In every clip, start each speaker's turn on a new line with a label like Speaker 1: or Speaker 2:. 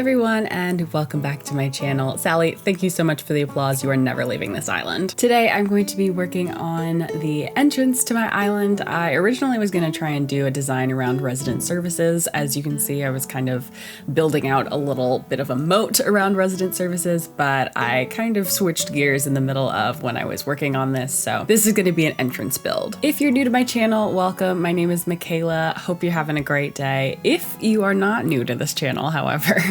Speaker 1: everyone, and welcome back to my channel. Sally, thank you so much for the applause. You are never leaving this island. Today I'm going to be working on the entrance to my island. I originally was going to try and do a design around resident services. As you can see, I was kind of building out a little bit of a moat around resident services, but I kind of switched gears in the middle of when I was working on this, so this is going to be an entrance build. If you're new to my channel, welcome. My name is Michaela. Hope you're having a great day. If you are not new to this channel, however,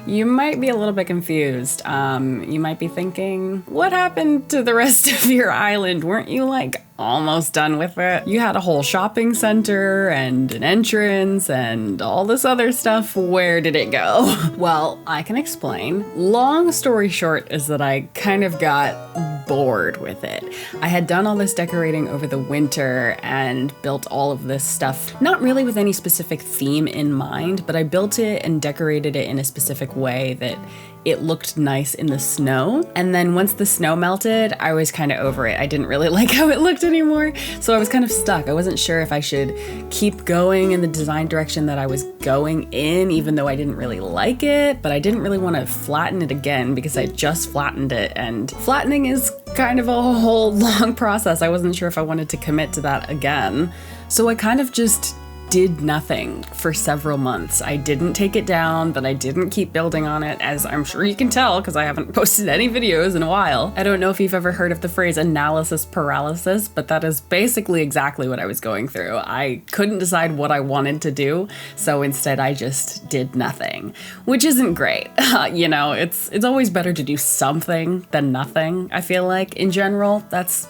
Speaker 1: you might be a little bit confused. You might be thinking, what happened to the rest of your island? Weren't you like almost done with it? You had a whole shopping center and an entrance and all this other stuff. Where did it go? Well, I can explain. Long story short is that I kind of got bored with it. I had done all this decorating over the winter and built all of this stuff, not really with any specific theme in mind, but I built it and decorated it in a specific way that it looked nice in the snow. And then once the snow melted, I was kind of over it. I didn't really like how it looked anymore. So I was kind of stuck. I wasn't sure if I should keep going in the design direction that I was going in, even though I didn't really like it, but I didn't really want to flatten it again because I just flattened it, and flattening is kind of a whole long process. I wasn't sure if I wanted to commit to that again. So I kind of just did nothing for several months. I didn't take it down, but I didn't keep building on it, as I'm sure you can tell because I haven't posted any videos in a while. I don't know if you've ever heard of the phrase analysis paralysis, but that is basically exactly what I was going through. I couldn't decide what I wanted to do, so instead I just did nothing, which isn't great. You know, it's always better to do something than nothing, I feel like. In general, that's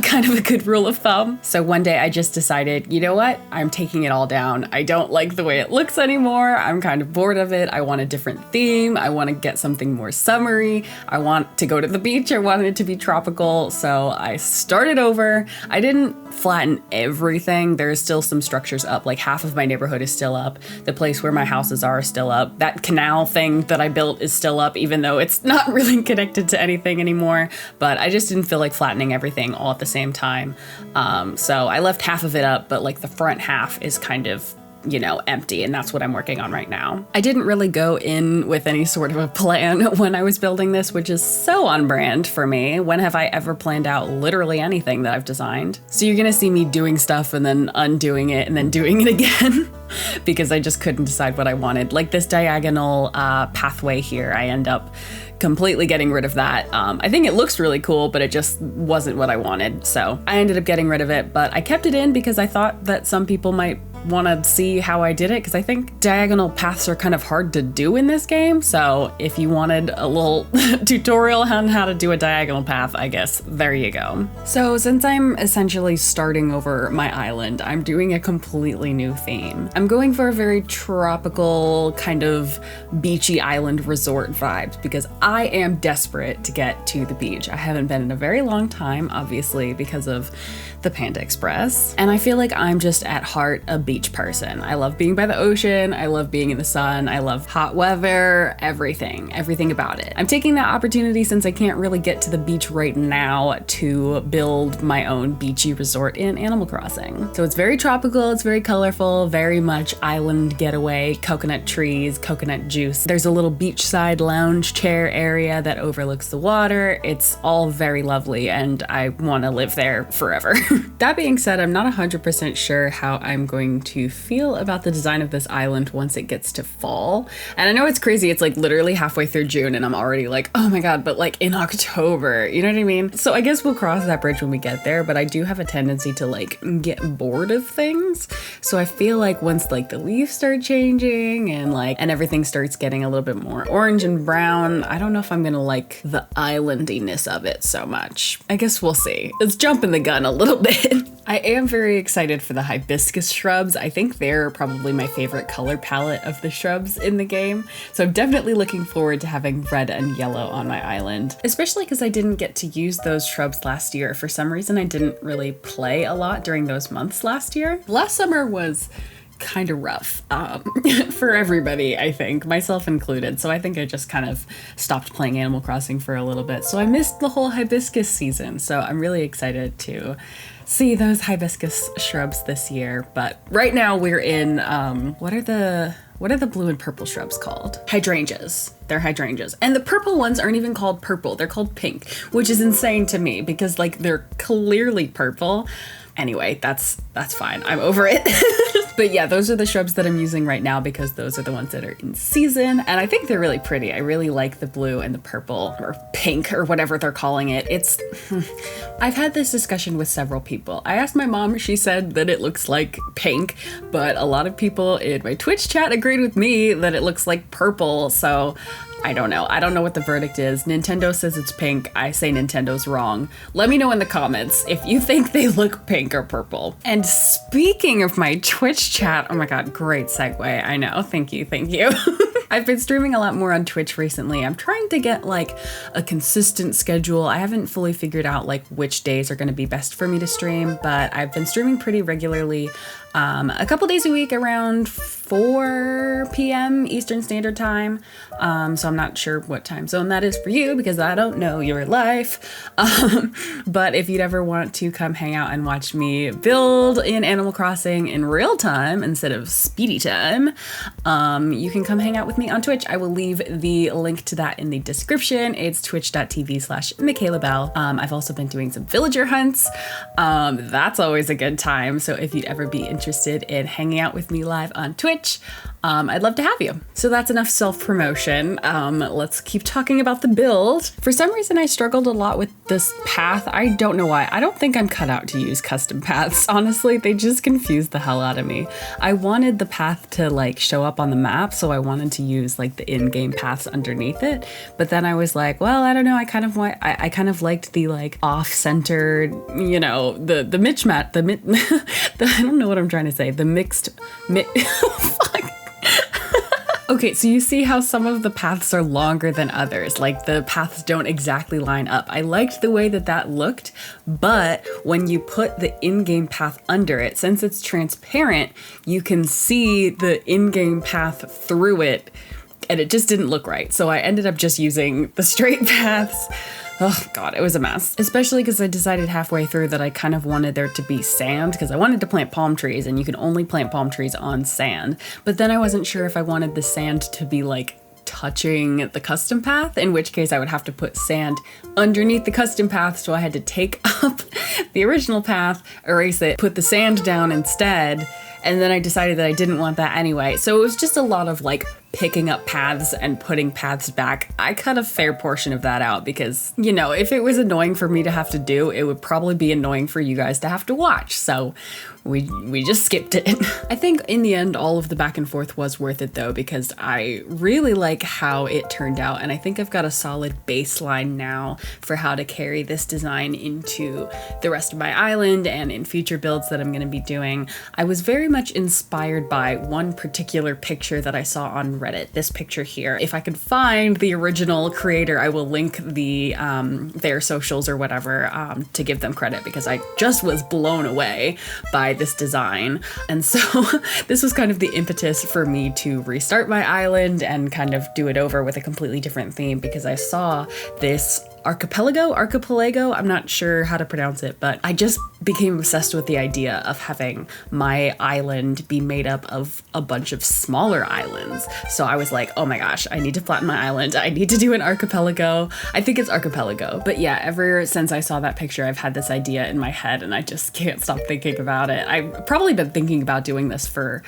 Speaker 1: kind of a good rule of thumb. So one day I just decided, you know what? I'm taking it all down. I don't like the way it looks anymore. I'm kind of bored of it. I want a different theme. I want to get something more summery. I want to go to the beach. I want it to be tropical. So I started over. I didn't flatten everything. There's still some structures up. Like half of my neighborhood is still up. The place where my houses are still up. That canal thing that I built is still up, even though it's not really connected to anything anymore. But I just didn't feel like flattening everything all at the same time. So I left half of it up, but like the front half is kind of, you know, empty, and that's what I'm working on right now. I didn't really go in with any sort of a plan when I was building this, which is so on brand for me. When have I ever planned out literally anything that I've designed? So you're gonna see me doing stuff and then undoing it and then doing it again because I just couldn't decide what I wanted. Like this diagonal pathway here, I end up completely getting rid of that. I think it looks really cool, but it just wasn't what I wanted. So I ended up getting rid of it, but I kept it in because I thought that some people might want to see how I did it, because I think diagonal paths are kind of hard to do in this game. So if you wanted a little tutorial on how to do a diagonal path, I guess there you go. So since I'm essentially starting over my island, I'm doing a completely new theme. I'm going for a very tropical kind of beachy island resort vibes because I am desperate to get to the beach. I haven't been in a very long time, obviously, because of the Panda Express. And I feel like I'm just at heart a beach person. I love being by the ocean. I love being in the sun. I love hot weather, everything about it. I'm taking that opportunity, since I can't really get to the beach right now, to build my own beachy resort in Animal Crossing. So it's very tropical, it's very colorful, very much island getaway, coconut trees, coconut juice. There's a little beachside lounge chair area that overlooks the water. It's all very lovely, and I want to live there forever. That being said, I'm not 100% sure how I'm going to feel about the design of this island once it gets to fall. And I know it's crazy, it's like literally halfway through June and I'm already like, oh my god, but like in October, you know what I mean? So I guess we'll cross that bridge when we get there, but I do have a tendency to like get bored of things. So I feel like once like the leaves start changing and everything starts getting a little bit more orange and brown, I don't know if I'm gonna like the islandiness of it so much. I guess we'll see. It's jumping the gun a little bit. I am very excited for the hibiscus shrubs. I think they're probably my favorite color palette of the shrubs in the game. So I'm definitely looking forward to having red and yellow on my island, especially because I didn't get to use those shrubs last year. For some reason, I didn't really play a lot during those months last year. Last summer was kind of rough for everybody, I think, myself included. So I think I just kind of stopped playing Animal Crossing for a little bit. So I missed the whole hibiscus season. So I'm really excited to see those hibiscus shrubs this year, but right now we're in, what are the blue and purple shrubs called? Hydrangeas. They're hydrangeas. And the purple ones aren't even called purple. They're called pink, which is insane to me because like they're clearly purple. Anyway, that's fine. I'm over it. But yeah, those are the shrubs that I'm using right now because those are the ones that are in season. And I think they're really pretty. I really like the blue and the purple or pink or whatever they're calling it. I've had this discussion with several people. I asked my mom, she said that it looks like pink, but a lot of people in my Twitch chat agreed with me that it looks like purple. So I don't know. I don't know what the verdict is. Nintendo says it's pink. I say Nintendo's wrong. Let me know in the comments if you think they look pink or purple. And speaking of my Twitch chat, oh my God, great segue. I know. Thank you. Thank you. I've been streaming a lot more on Twitch recently. I'm trying to get like a consistent schedule. I haven't fully figured out like which days are going to be best for me to stream, but I've been streaming pretty regularly. A couple days a week around 4 p.m. Eastern Standard Time. So I'm not sure what time zone that is for you because I don't know your life. But if you'd ever want to come hang out and watch me build in Animal Crossing in real time instead of speedy time, you can come hang out with me on Twitch. I will leave the link to that in the description. It's twitch.tv/MichaelaBell. I've also been doing some villager hunts. That's always a good time. So if you'd ever be interested in hanging out with me live on Twitch, I'd love to have you. So that's enough self-promotion. Let's keep talking about the build. For some reason, I struggled a lot with this path. I don't know why. I don't think I'm cut out to use custom paths. Honestly, they just confused the hell out of me. I wanted the path to like show up on the map, so I wanted to use like the in-game paths underneath it. But then I was like, well, I don't know. I kind of liked the like off-centered, you know, the mismatch, I don't know what I'm trying to say. The mixed, fuck. Okay, so you see how some of the paths are longer than others, like the paths don't exactly line up. I liked the way that that looked, but when you put the in-game path under it, since it's transparent, you can see the in-game path through it, and it just didn't look right. So I ended up just using the straight paths. Oh God, it was a mess. Especially because I decided halfway through that I kind of wanted there to be sand because I wanted to plant palm trees and you can only plant palm trees on sand. But then I wasn't sure if I wanted the sand to be like touching the custom path, in which case I would have to put sand underneath the custom path. So I had to take up the original path, erase it, put the sand down instead. And then I decided that I didn't want that anyway. So it was just a lot of like picking up paths and putting paths back. I cut a fair portion of that out because, you know, if it was annoying for me to have to do, it would probably be annoying for you guys to have to watch. So we just skipped it. I think in the end, all of the back and forth was worth it though, because I really like how it turned out. And I think I've got a solid baseline now for how to carry this design into the rest of my island and in future builds that I'm going to be doing. I was very much inspired by one particular picture that I saw on Reddit, this picture here. If I could find the original creator, I will link the their socials or whatever to give them credit, because I just was blown away by this design. And so this was kind of the impetus for me to restart my island and kind of do it over with a completely different theme, because I saw this archipelago, I'm not sure how to pronounce it, but I just became obsessed with the idea of having my island be made up of a bunch of smaller islands. So I was like, oh my gosh, I need to flatten my island. I need to do an archipelago. I think it's archipelago. But yeah, ever since I saw that picture, I've had this idea in my head and I just can't stop thinking about it. I've probably been thinking about doing this for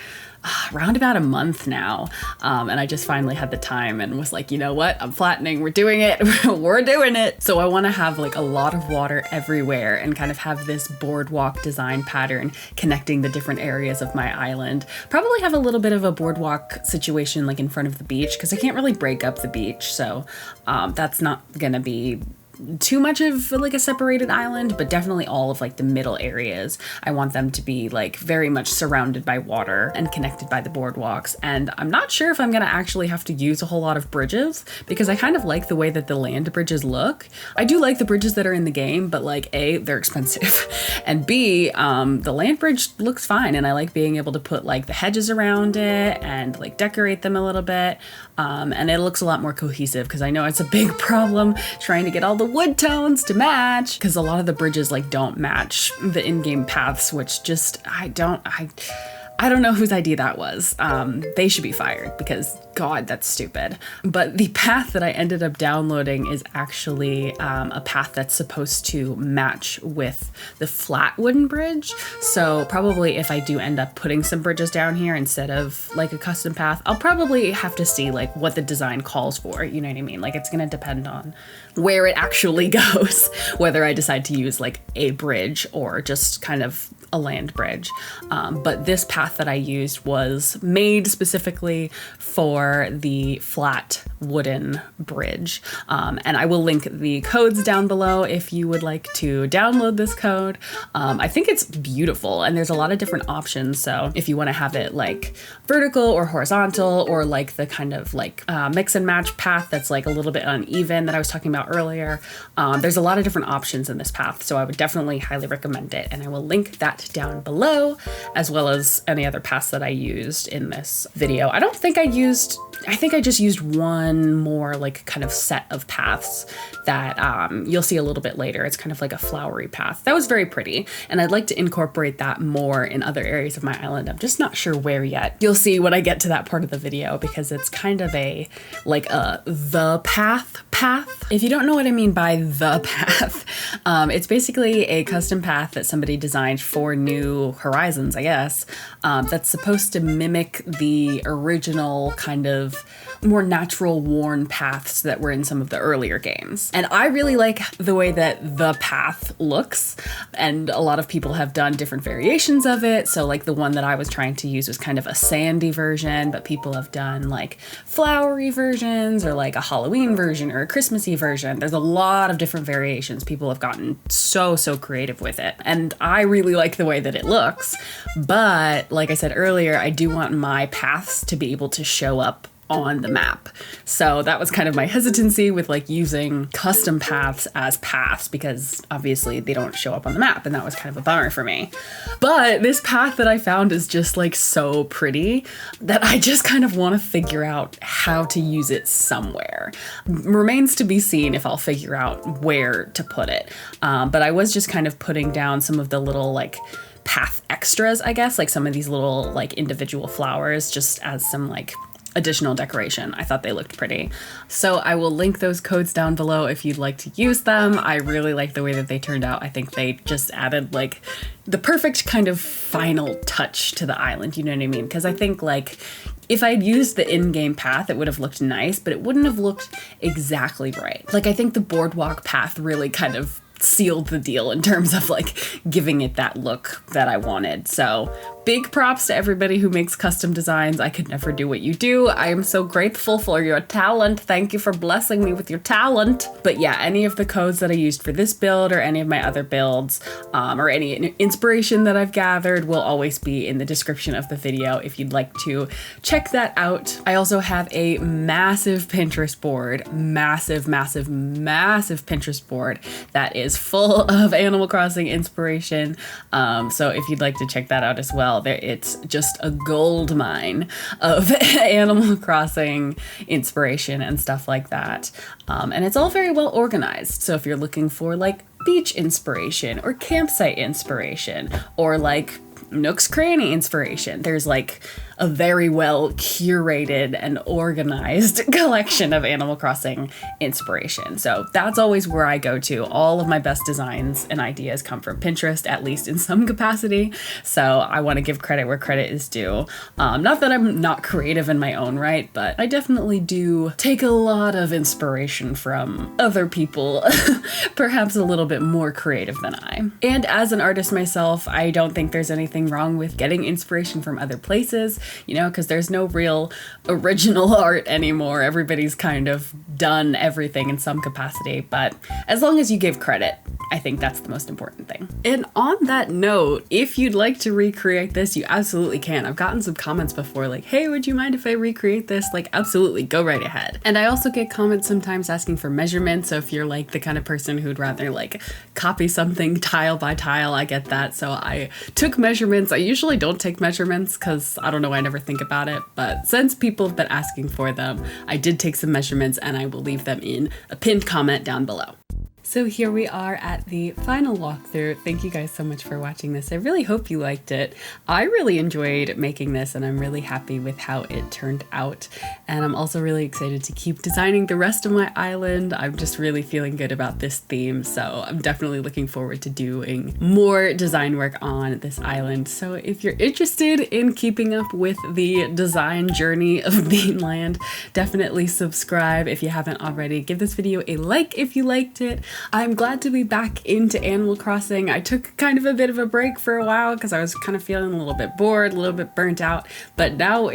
Speaker 1: around about a month now. And I just finally had the time and was like, you know what? I'm flattening. We're doing it. We're doing it. So I want to have like a lot of water everywhere and kind of have this boardwalk design pattern connecting the different areas of my island. Probably have a little bit of a boardwalk situation like in front of the beach, because I can't really break up the beach. So that's not going to be too much of like a separated island, but definitely all of like the middle areas. I want them to be like very much surrounded by water and connected by the boardwalks. And I'm not sure if I'm gonna actually have to use a whole lot of bridges, because I kind of like the way that the land bridges look. I do like the bridges that are in the game, but like A, they're expensive, and B, the land bridge looks fine. And I like being able to put like the hedges around it and like decorate them a little bit. And it looks a lot more cohesive, because I know it's a big problem trying to get all the wood tones to match, because a lot of the bridges like don't match the in-game paths, which just, I don't know whose idea that was. They should be fired because God, that's stupid. But the path that I ended up downloading is actually a path that's supposed to match with the flat wooden bridge. So probably if I do end up putting some bridges down here instead of like a custom path, I'll probably have to see like what the design calls for, you know what I mean? Like it's gonna depend on where it actually goes, whether I decide to use like a bridge or just kind of a land bridge. But this path that I used was made specifically for the flat wooden bridge. And I will link the codes down below if you would like to download this code. I think it's beautiful and there's a lot of different options. So if you want to have it like vertical or horizontal or like the kind of like mix and match path that's like a little bit uneven that I was talking about earlier, there's a lot of different options in this path. So I would definitely highly recommend it. And I will link that down below, as well as any other paths that I used in this video. I think I just used one more like kind of set of paths that you'll see a little bit later. It's kind of like a flowery path. That was very pretty. And I'd like to incorporate that more in other areas of my island. I'm just not sure where yet. You'll see when I get to that part of the video because it's kind of the path. If you don't know what I mean by the path, it's basically a custom path that somebody designed for New Horizons, I guess, that's supposed to mimic the original kind of more natural worn paths that were in some of the earlier games. And I really like the way that the path looks, and a lot of people have done different variations of it. So like the one that I was trying to use was kind of a sandy version, but people have done like flowery versions or like a Halloween version or a Christmassy version. There's a lot of different variations. People have gotten so creative with it. And I really like the way that it looks. But like I said earlier, I do want my paths to be able to show up on the map. So that was kind of my hesitancy with like using custom paths as paths, because obviously they don't show up on the map, and that was kind of a bummer for me. But this path that I found is just like so pretty that I just kind of want to figure out how to use it somewhere. Remains to be seen if I'll figure out where to put it. But I was just kind of putting down some of the little like path extras, I guess, like some of these little like individual flowers just as some like additional decoration. I thought they looked pretty. So I will link those codes down below if you'd like to use them. I really like the way that they turned out. I think they just added like the perfect kind of final touch to the island, you know what I mean? Because I think like if I'd used the in-game path, it would have looked nice, but it wouldn't have looked exactly right. Like I think the Boardwalk path really kind of sealed the deal in terms of like giving it that look that I wanted. So big props to everybody who makes custom designs. I could never do what you do. I am so grateful for your talent. Thank you for blessing me with your talent. But yeah, any of the codes that I used for this build or any of my other builds or any inspiration that I've gathered will always be in the description of the video if you'd like to check that out. I also have a massive Pinterest board, massive Pinterest board that is full of Animal Crossing inspiration. So if you'd like to check that out as well, it's just a gold mine of Animal Crossing inspiration and stuff like that. And it's all very well organized. So if you're looking for like beach inspiration or campsite inspiration or like Nook's Cranny inspiration, there's like a very well curated and organized collection of Animal Crossing inspiration. So that's always where I go to. All of my best designs and ideas come from Pinterest, at least in some capacity. So I want to give credit where credit is due. Not that I'm not creative in my own right, but I definitely do take a lot of inspiration from other people, perhaps a little bit more creative than I. And as an artist myself, I don't think there's anything wrong with getting inspiration from other places, you know, because there's no real original art anymore. Everybody's kind of done everything in some capacity, but as long as you give credit, I think that's the most important thing. And on that note, if you'd like to recreate this, you absolutely can. I've gotten some comments before like, hey, would you mind if I recreate this? Like, absolutely, go right ahead. And I also get comments sometimes asking for measurements. So if you're like the kind of person who'd rather like copy something tile by tile, I get that. So I took measurements. I usually don't take measurements because I don't know, I never think about it. But since people have been asking for them, I did take some measurements and I will leave them in a pinned comment down below. So here we are at the final walkthrough. Thank you guys so much for watching this. I really hope you liked it. I really enjoyed making this and I'm really happy with how it turned out. And I'm also really excited to keep designing the rest of my island. I'm just really feeling good about this theme. So I'm definitely looking forward to doing more design work on this island. So if you're interested in keeping up with the design journey of mainland, definitely subscribe if you haven't already. Give this video a like if you liked it. I'm glad to be back into Animal Crossing. I took kind of a bit of a break for a while because I was kind of feeling a little bit bored, a little bit burnt out, but now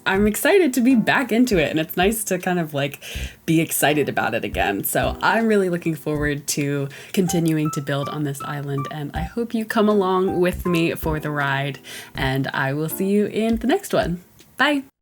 Speaker 1: I'm excited to be back into it and it's nice to kind of like be excited about it again. So I'm really looking forward to continuing to build on this island and I hope you come along with me for the ride and I will see you in the next one. Bye!